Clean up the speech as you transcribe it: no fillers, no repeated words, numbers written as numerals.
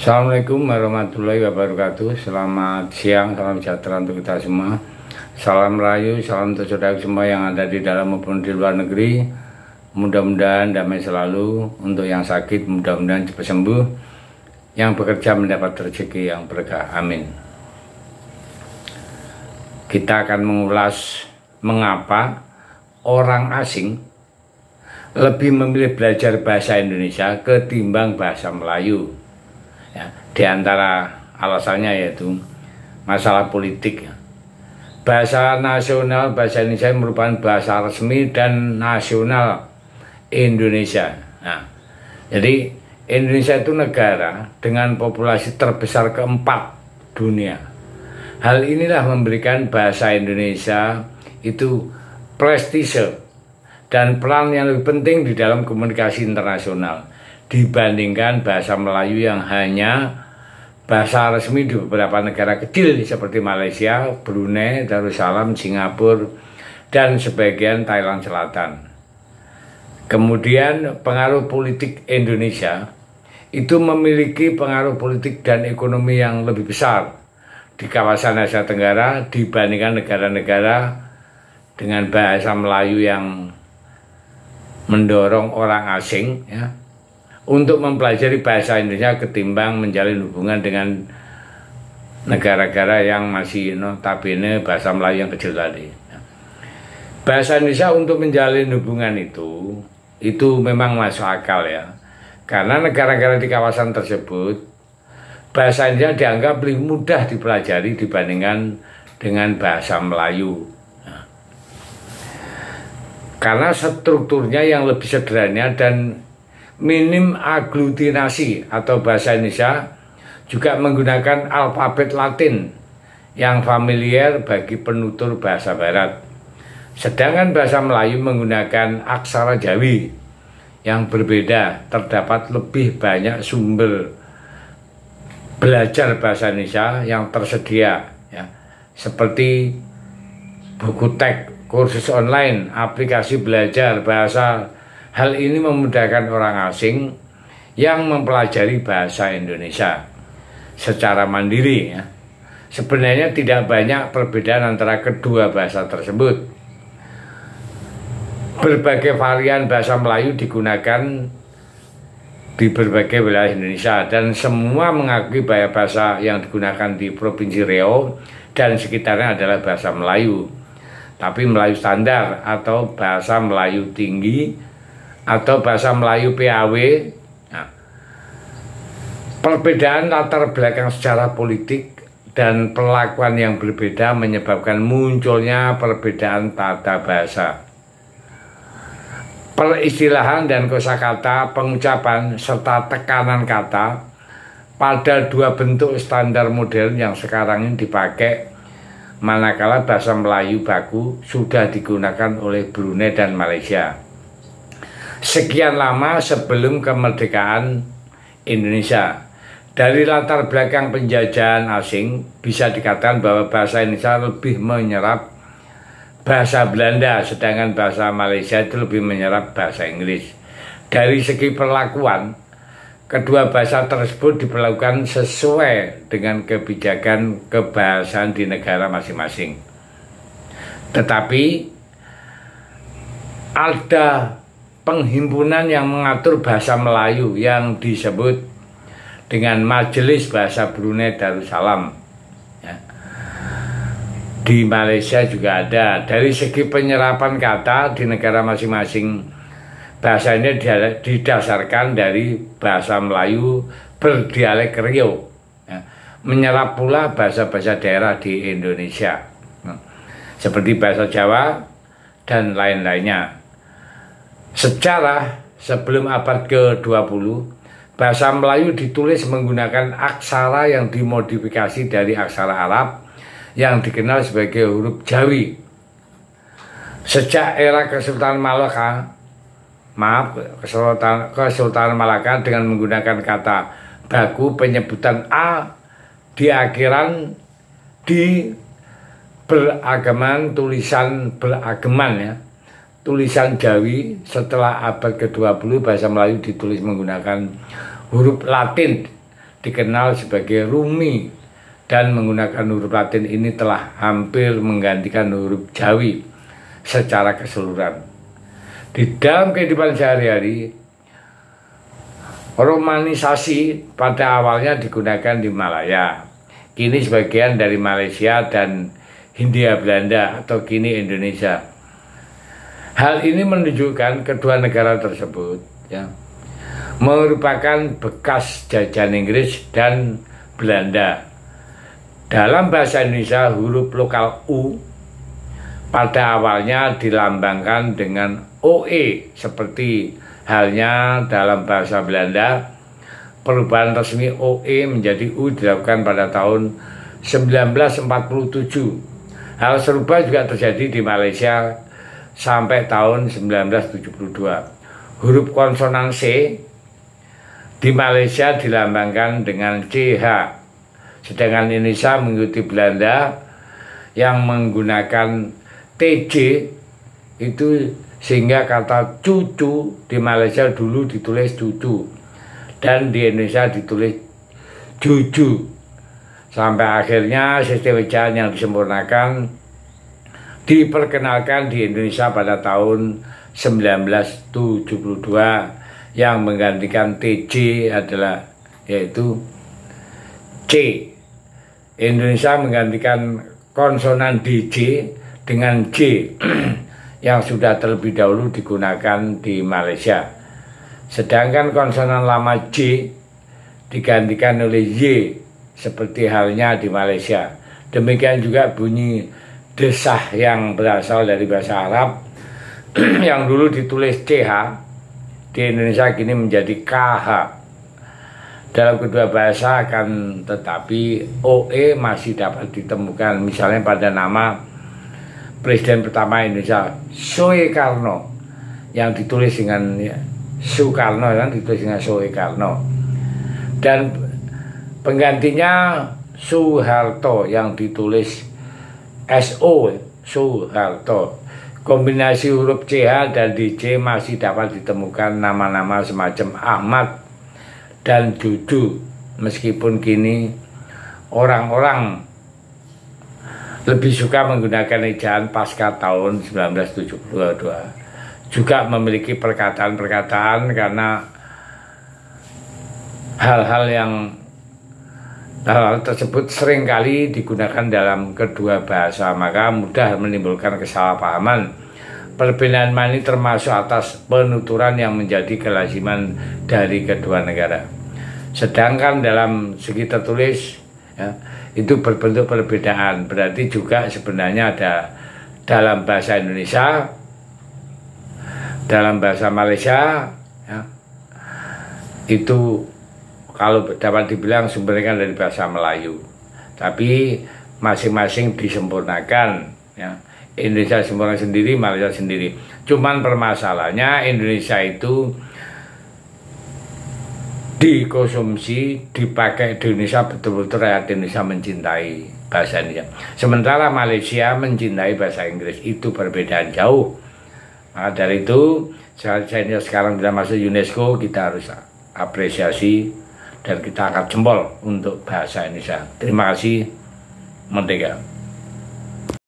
Assalamualaikum warahmatullahi wabarakatuh. Selamat siang, salam sejahtera untuk kita semua. Salam rayu, salam untuk saudara semua yang ada di dalam maupun di luar negeri. Mudah-mudahan damai selalu. Untuk yang sakit, mudah-mudahan cepat sembuh. Yang bekerja mendapat rezeki yang berkah. Amin. Kita akan mengulas mengapa orang asing lebih memilih belajar bahasa Indonesia ketimbang bahasa Melayu. Ya, di antara alasannya yaitu masalah politik. Bahasa nasional, bahasa Indonesia merupakan bahasa resmi dan nasional Indonesia. Nah, jadi Indonesia itu negara dengan populasi terbesar keempat dunia. Hal inilah memberikan bahasa Indonesia itu prestise dan peran yang lebih penting di dalam komunikasi internasional dibandingkan bahasa Melayu yang hanya bahasa resmi di beberapa negara kecil seperti Malaysia, Brunei, Darussalam, Singapura, dan sebagian Thailand Selatan. Kemudian pengaruh politik Indonesia itu memiliki pengaruh politik dan ekonomi yang lebih besar di kawasan Asia Tenggara dibandingkan negara-negara dengan bahasa Melayu yang mendorong orang asing untuk mempelajari bahasa Indonesia ketimbang menjalin hubungan dengan negara-negara yang masih notabene bahasa Melayu yang kecil tadi. Bahasa Indonesia untuk menjalin hubungan itu memang masuk akal ya. Karena negara-negara di kawasan tersebut bahasa Indonesia dianggap lebih mudah dipelajari dibandingkan dengan bahasa Melayu. Karena strukturnya yang lebih sederhana dan minim aglutinasi atau bahasa Indonesia juga menggunakan alfabet Latin yang familiar bagi penutur bahasa Barat. Sedangkan bahasa Melayu menggunakan aksara Jawi yang berbeda. Terdapat lebih banyak sumber belajar bahasa Indonesia yang tersedia ya, seperti buku teks, kursus online, aplikasi belajar bahasa. Hal ini memudahkan orang asing yang mempelajari bahasa Indonesia secara mandiri ya. Sebenarnya tidak banyak perbedaan antara kedua bahasa tersebut. Berbagai varian bahasa Melayu digunakan di berbagai wilayah Indonesia dan semua mengakui bahwa bahasa yang digunakan di Provinsi Riau dan sekitarnya adalah bahasa Melayu. Tapi Melayu standar atau bahasa Melayu tinggi atau bahasa Melayu PAW. Nah, perbedaan latar belakang secara politik dan perlakuan yang berbeda menyebabkan munculnya perbedaan tata bahasa, peristilahan dan kosakata, pengucapan serta tekanan kata pada dua bentuk standar modern yang sekarang ini dipakai, manakala bahasa Melayu baku sudah digunakan oleh Brunei dan Malaysia sekian lama sebelum kemerdekaan Indonesia. Dari latar belakang penjajahan asing bisa dikatakan bahwa bahasa Indonesia lebih menyerap bahasa Belanda, sedangkan bahasa Malaysia itu lebih menyerap bahasa Inggris. Dari segi perlakuan, kedua bahasa tersebut diperlakukan sesuai dengan kebijakan kebahasaan di negara masing-masing. Tetapi ada penghimpunan yang mengatur bahasa Melayu yang disebut dengan Majelis Bahasa Brunei Darussalam ya. Di Malaysia juga ada. Dari segi penyerapan kata di negara masing-masing, bahasa ini didasarkan dari bahasa Melayu berdialek Riau ya. Menyerap pula bahasa-bahasa daerah di Indonesia seperti bahasa Jawa dan lain-lainnya. Sejarah sebelum abad ke-20, bahasa Melayu ditulis menggunakan aksara yang dimodifikasi dari aksara Arab yang dikenal sebagai huruf Jawi. Sejak era Kesultanan Malaka dengan menggunakan kata baku, penyebutan A di akhiran di beragaman, tulisan berageman ya. Tulisan Jawi setelah abad ke-20 bahasa Melayu ditulis menggunakan huruf Latin dikenal sebagai Rumi dan menggunakan huruf Latin ini telah hampir menggantikan huruf Jawi secara keseluruhan. Di dalam kehidupan sehari-hari, romanisasi pada awalnya digunakan di Malaya, kini sebagian dari Malaysia dan Hindia Belanda atau kini Indonesia. Hal ini menunjukkan kedua negara tersebut merupakan bekas jajahan Inggris dan Belanda. Dalam bahasa Indonesia, huruf lokal U pada awalnya dilambangkan dengan OE, seperti halnya dalam bahasa Belanda. Perubahan resmi OE menjadi U dilakukan pada tahun 1947. Hal serupa juga terjadi di Malaysia sampai tahun 1972. Huruf konsonan C di Malaysia dilambangkan dengan CH, sedangkan Indonesia mengikuti Belanda yang menggunakan TJ itu, sehingga kata cucu di Malaysia dulu ditulis cucu dan di Indonesia ditulis juju, sampai akhirnya sistem ejaan yang disempurnakan diperkenalkan di Indonesia pada tahun 1972 yang menggantikan TJ adalah yaitu C. Indonesia menggantikan konsonan DJ dengan J yang sudah terlebih dahulu digunakan di Malaysia. Sedangkan konsonan lama J digantikan oleh Y seperti halnya di Malaysia. Demikian juga bunyi desah yang berasal dari bahasa Arab yang dulu ditulis CH di Indonesia kini menjadi KH. Dalam kedua bahasa akan tetapi OE masih dapat ditemukan, misalnya pada nama Presiden pertama Indonesia Soekarno yang ditulis dengan Soekarno, kan ditulis dengan Soekarno, dan penggantinya Soeharto yang ditulis SO Soeharto. Kombinasi huruf CH dan DJ masih dapat ditemukan nama-nama semacam Ahmad dan Juju, meskipun kini orang-orang lebih suka menggunakan ejaan pasca tahun 1972. Juga memiliki perkataan-perkataan karena hal-hal tersebut seringkali digunakan dalam kedua bahasa, maka mudah menimbulkan kesalahpahaman. Perbedaan ini termasuk atas penuturan yang menjadi kelaziman dari kedua negara. Sedangkan dalam segi tertulis itu berbentuk perbedaan, berarti juga sebenarnya ada dalam bahasa Indonesia, dalam bahasa Malaysia itu kalau dapat dibilang sumbernya dari bahasa Melayu, tapi masing-masing disempurnakan. Indonesia sempurna sendiri, Malaysia sendiri. Cuman permasalahannya Indonesia itu dikonsumsi, dipakai di Indonesia, betul-betul rakyat Indonesia mencintai bahasa Indonesia. Sementara Malaysia mencintai bahasa Inggris, itu perbedaan jauh. Maka dari itu, Indonesia sekarang sudah masuk UNESCO, kita harus apresiasi dan kita angkat jempol untuk bahasa Indonesia. Terima kasih, Merdeka.